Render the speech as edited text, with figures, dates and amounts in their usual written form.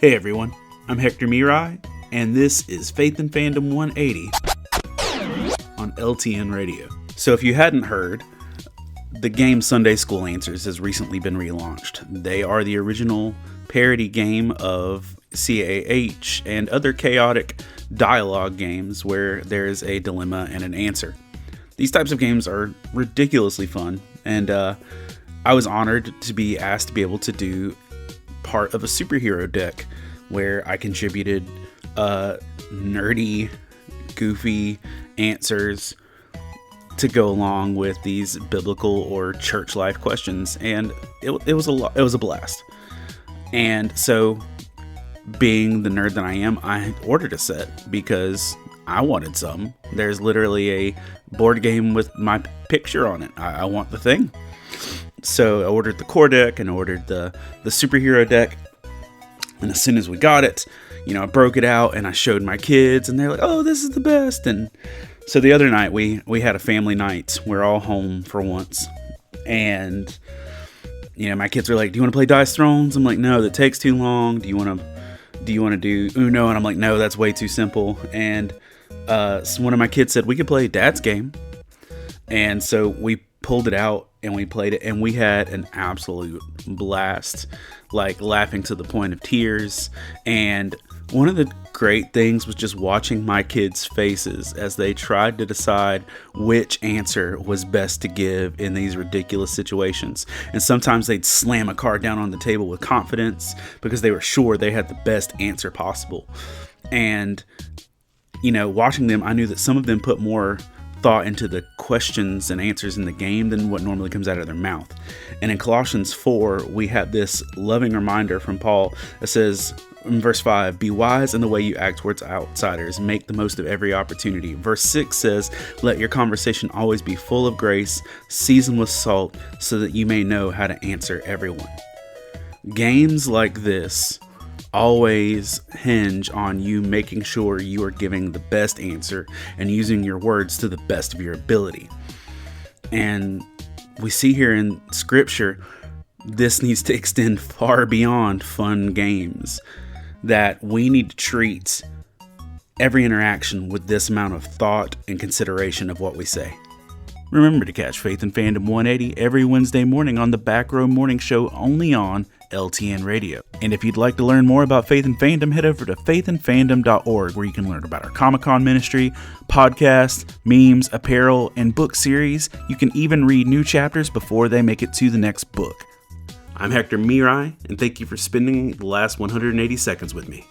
Hey everyone, I'm Hector Mirai, and this is Faith and Fandom 180 on LTN Radio. So if you hadn't heard, the game Sunday School Answers has recently been relaunched. They are the original parody game of CAH and other chaotic dialogue games where there is a dilemma and an answer. These types of games are ridiculously fun, and I was honored to be asked to be able to do part of a superhero deck where I contributed nerdy, goofy answers to go along with these biblical or church life questions, and it was a blast. And so, being the nerd that I am, I ordered a set because I wanted some. There's literally a board game with my picture on it. I want the thing. So I ordered the core deck and ordered the superhero deck. And as soon as we got it, I broke it out and I showed my kids, and they're like, "Oh, this is the best." And so the other night we had a family night. We're all home for once. And my kids were like, "Do you want to play Dice Thrones?" I'm like, "No, that takes too long. Do you want to do Uno?" And I'm like, "No, that's way too simple." And so one of my kids said we could play Dad's game. And so we pulled it out and we played it, and we had an absolute blast, like laughing to the point of tears. And one of the great things was just watching my kids' faces as they tried to decide which answer was best to give in these ridiculous situations. And sometimes they'd slam a card down on the table with confidence because they were sure they had the best answer possible. And watching them, I knew that some of them put more thought into the questions and answers in the game than what normally comes out of their mouth. And in Colossians 4, we have this loving reminder from Paul that says in verse 5, "Be wise in the way you act towards outsiders. Make the most of every opportunity." Verse 6 says, "Let your conversation always be full of grace, seasoned with salt, so that you may know how to answer everyone." Games like this always hinge on you making sure you are giving the best answer and using your words to the best of your ability. And we see here in scripture, this needs to extend far beyond fun games, that we need to treat every interaction with this amount of thought and consideration of what we say. Remember to catch Faith and Fandom 180 every Wednesday morning on the Back Row Morning Show, only on LTN Radio. And if you'd like to learn more about Faith and Fandom, head over to faithandfandom.org, where you can learn about our Comic-Con ministry, podcasts, memes, apparel, and book series. You can even read new chapters before they make it to the next book. I'm Hector Mirai, and thank you for spending the last 180 seconds with me.